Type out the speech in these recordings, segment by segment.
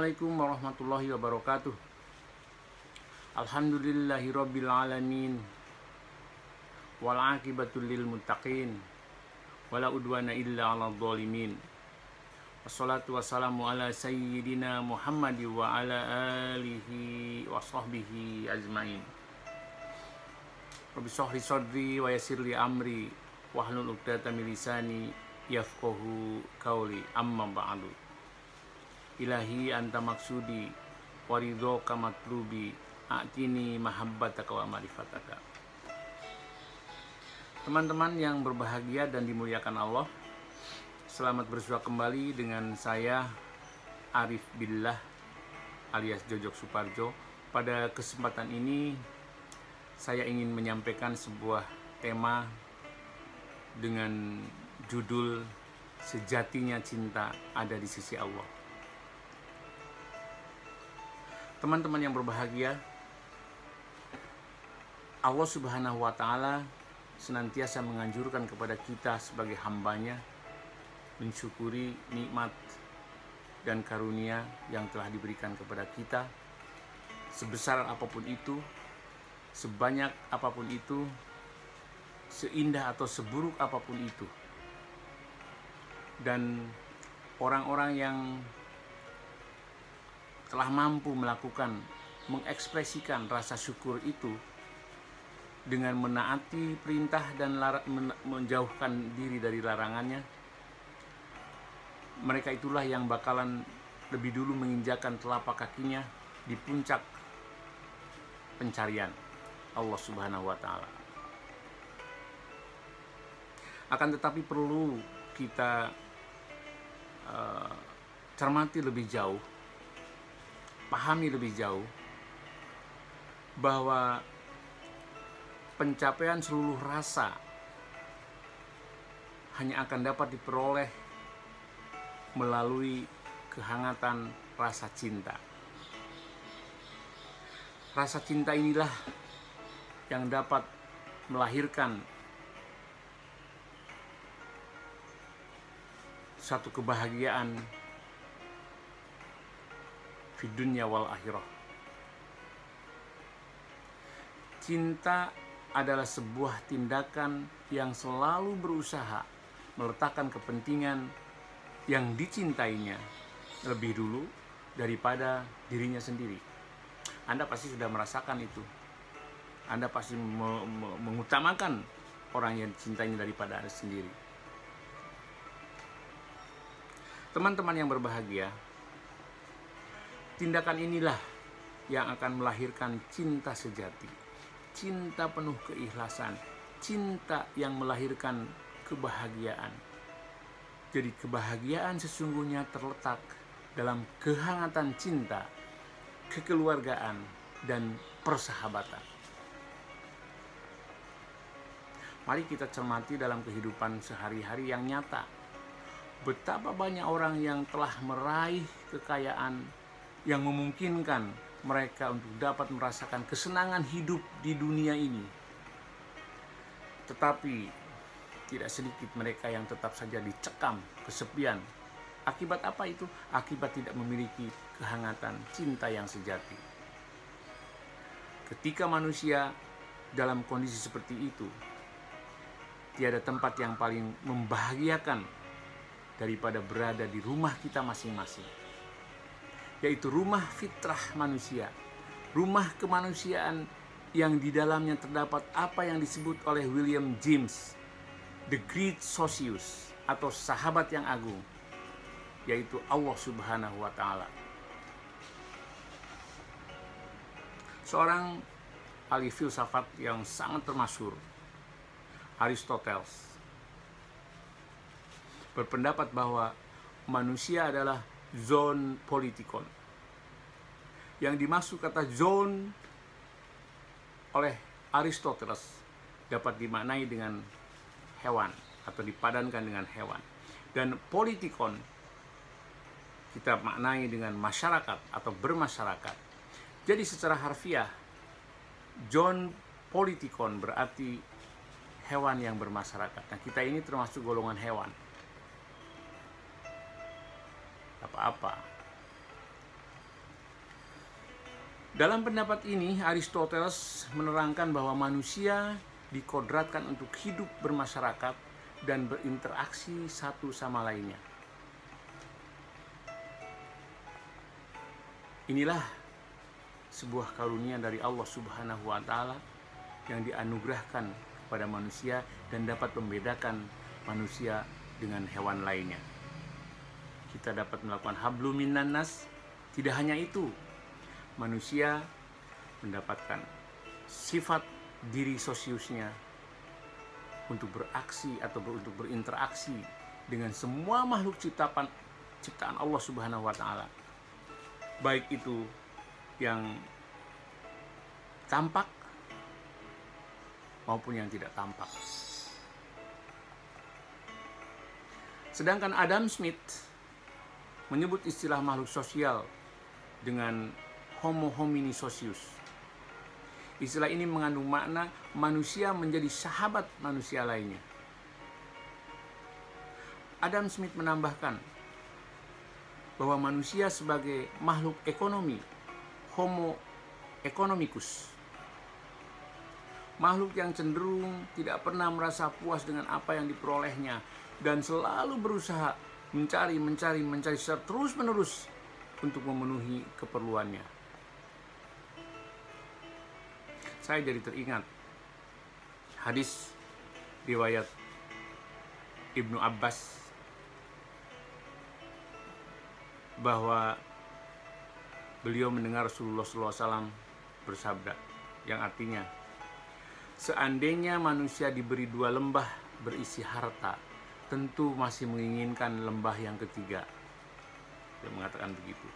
Assalamualaikum warahmatullahi wabarakatuh. Alhamdulillahirabbil alamin. Wal aqibatul lil muttaqin. Wala udwana illa 'alal zalimin. Wassalatu wassalamu ala sayyidina Muhammad wa ala alihi wa sahbihi ajmain. Rabbi shrah li sadri wa yassir li amri wahlul 'uqdatam min lisani yafqahu qawli. Amma ba'du. Ilahi anta maksudi waridhoka matlubi a'tini mahabbataka wa ma'rifataka. Teman-teman yang berbahagia dan dimuliakan Allah, selamat bersua kembali dengan saya Arif Billah alias Jojok Suparjo. Pada kesempatan ini saya ingin menyampaikan sebuah tema dengan judul Sejatinya Cinta Ada di Sisi Allah. Teman-teman yang berbahagia, Allah Subhanahu wa Ta'ala senantiasa menganjurkan kepada kita sebagai hambanya mensyukuri nikmat dan karunia yang telah diberikan kepada kita, sebesar apapun itu, sebanyak apapun itu, seindah atau seburuk apapun itu. Dan orang-orang yang telah mampu melakukan, mengekspresikan rasa syukur itu dengan menaati perintah dan menjauhkan diri dari larangannya, mereka itulah yang bakalan lebih dulu menginjakan telapak kakinya di puncak pencarian Allah Subhanahu wa Ta'ala. Akan tetapi perlu kita cermati lebih jauh, pahami lebih jauh bahwa pencapaian seluruh rasa hanya akan dapat diperoleh melalui kehangatan rasa cinta. Rasa cinta inilah yang dapat melahirkan satu kebahagiaan di dunia wal akhirah. Cinta adalah sebuah tindakan yang selalu berusaha meletakkan kepentingan yang dicintainya lebih dulu daripada dirinya sendiri. Anda pasti sudah merasakan itu. Anda pasti mengutamakan orang yang dicintainya daripada Anda sendiri. Teman-teman yang berbahagia, tindakan inilah yang akan melahirkan cinta sejati, cinta penuh keikhlasan, cinta yang melahirkan kebahagiaan. Jadi kebahagiaan sesungguhnya terletak dalam kehangatan cinta, kekeluargaan, dan persahabatan. Mari kita cermati dalam kehidupan sehari-hari yang nyata. Betapa banyak orang yang telah meraih kekayaan yang memungkinkan mereka untuk dapat merasakan kesenangan hidup di dunia ini. Tetapi tidak sedikit mereka yang tetap saja dicekam kesepian. Akibat apa itu? Akibat tidak memiliki kehangatan cinta yang sejati. Ketika manusia dalam kondisi seperti itu, tiada tempat yang paling membahagiakan daripada berada di rumah kita masing-masing, yaitu rumah fitrah manusia, rumah kemanusiaan yang di dalamnya terdapat apa yang disebut oleh William James, the great socius, atau sahabat yang agung, yaitu Allah Subhanahu wa Ta'ala. Seorang ahli filsafat yang sangat termasyhur, Aristoteles, berpendapat bahwa manusia adalah zoon politikon. Yang dimaksud kata zoon oleh Aristoteles dapat dimaknai dengan hewan atau dipadankan dengan hewan. Dan politikon kita maknai dengan masyarakat atau bermasyarakat. Jadi secara harfiah, zoon politikon berarti hewan yang bermasyarakat. Nah, kita ini termasuk golongan hewan. Apa-apa Dalam pendapat ini, Aristoteles menerangkan bahwa manusia dikodratkan untuk hidup bermasyarakat dan berinteraksi satu sama lainnya. Inilah sebuah karunia dari Allah Subhanahu wa Ta'ala yang dianugerahkan kepada manusia dan dapat membedakan manusia dengan hewan lainnya. Kita dapat melakukan hablum minan nas. Tidak hanya itu, manusia mendapatkan sifat diri sosiusnya untuk beraksi atau untuk berinteraksi dengan semua makhluk ciptaan Allah Subhanahu wa Ta'ala, baik itu yang tampak maupun yang tidak tampak. Sedangkan Adam Smith menyebut istilah makhluk sosial dengan Homo homini socius. Istilah ini mengandung makna manusia menjadi sahabat manusia lainnya. Adam Smith menambahkan bahwa manusia sebagai makhluk ekonomi, Homo economicus, makhluk yang cenderung tidak pernah merasa puas dengan apa yang diperolehnya dan selalu berusaha mencari secara terus-menerus untuk memenuhi keperluannya. Saya jadi teringat hadis riwayat Ibnu Abbas bahwa beliau mendengar Rasulullah SAW bersabda, yang artinya, seandainya manusia diberi 2 lembah berisi harta, tentu masih menginginkan lembah yang ketiga. Dia mengatakan begitu.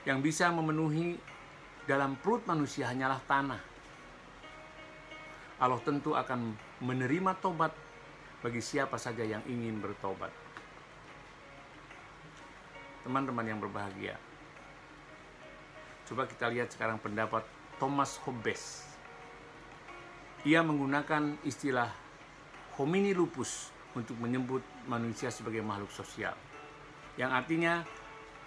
Yang bisa memenuhi dalam perut manusia hanyalah tanah. Allah tentu akan menerima tobat bagi siapa saja yang ingin bertobat. Teman-teman yang berbahagia, coba kita lihat sekarang pendapat Thomas Hobbes. Ia menggunakan istilah homini lupus untuk menyebut manusia sebagai makhluk sosial, yang artinya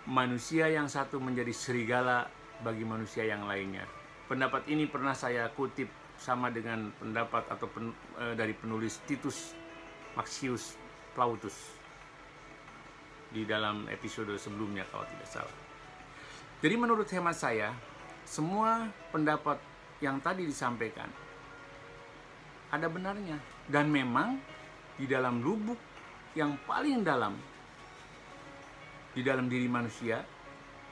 manusia yang satu menjadi serigala bagi manusia yang lainnya. Pendapat ini pernah saya kutip sama dengan pendapat dari penulis Titus Maxius Plautus di dalam episode sebelumnya kalau tidak salah. Jadi menurut hemat saya, semua pendapat yang tadi disampaikan ada benarnya, dan memang di dalam lubuk yang paling dalam di dalam diri manusia,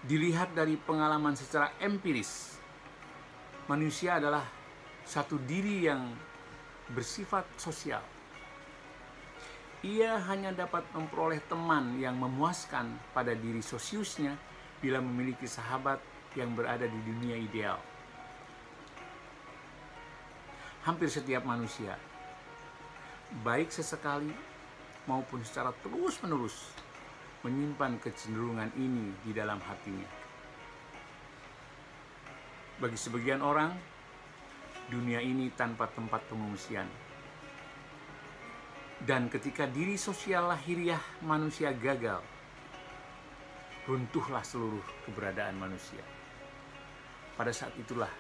dilihat dari pengalaman secara empiris, manusia adalah satu diri yang bersifat sosial. Ia hanya dapat memperoleh teman yang memuaskan pada diri sosiusnya bila memiliki sahabat yang berada di dunia ideal. Hampir setiap manusia, baik sesekali maupun secara terus-menerus, menyimpan kecenderungan ini di dalam hatinya. Bagi sebagian orang, dunia ini tanpa tempat pengungsian. Dan ketika diri sosial lahiriah manusia gagal, runtuhlah seluruh keberadaan manusia. Pada saat itulah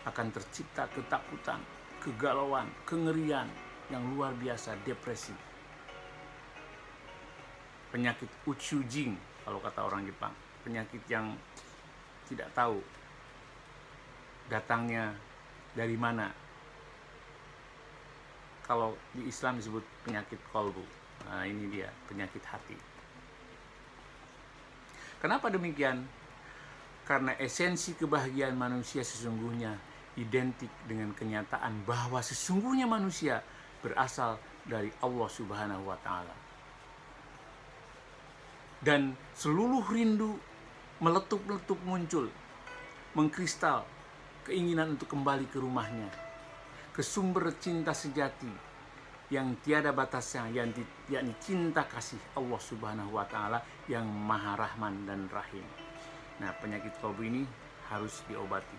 akan tercipta ketakutan, kegalauan, kengerian yang luar biasa, depresi. Penyakit Utsujing kalau kata orang Jepang, penyakit yang tidak tahu datangnya dari mana. Kalau di Islam disebut penyakit kolbu. Nah, ini dia, penyakit hati. Kenapa demikian? Karena esensi kebahagiaan manusia sesungguhnya identik dengan kenyataan bahwa sesungguhnya manusia berasal dari Allah Subhanahu wa Ta'ala. Dan seluruh rindu meletup-letup muncul, mengkristal, keinginan untuk kembali ke rumahnya, ke sumber cinta sejati yang tiada batasnya, yakni cinta kasih Allah Subhanahu wa Ta'ala yang Maha Rahman dan Rahim. Nah, penyakit kolbu ini harus diobati.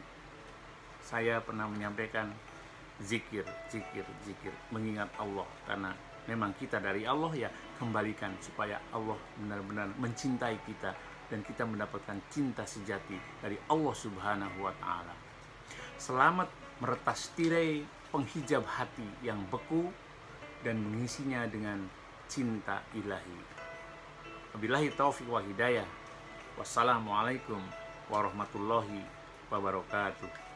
Saya pernah menyampaikan zikir, mengingat Allah, karena memang kita dari Allah, ya kembalikan supaya Allah benar-benar mencintai kita dan kita mendapatkan cinta sejati dari Allah Subhanahu wa Ta'ala. Selamat meretas tirai penghijab hati yang beku dan mengisinya dengan cinta ilahi. Wabillahi taufiq wa hidayah. Wassalamualaikum warahmatullahi wabarakatuh.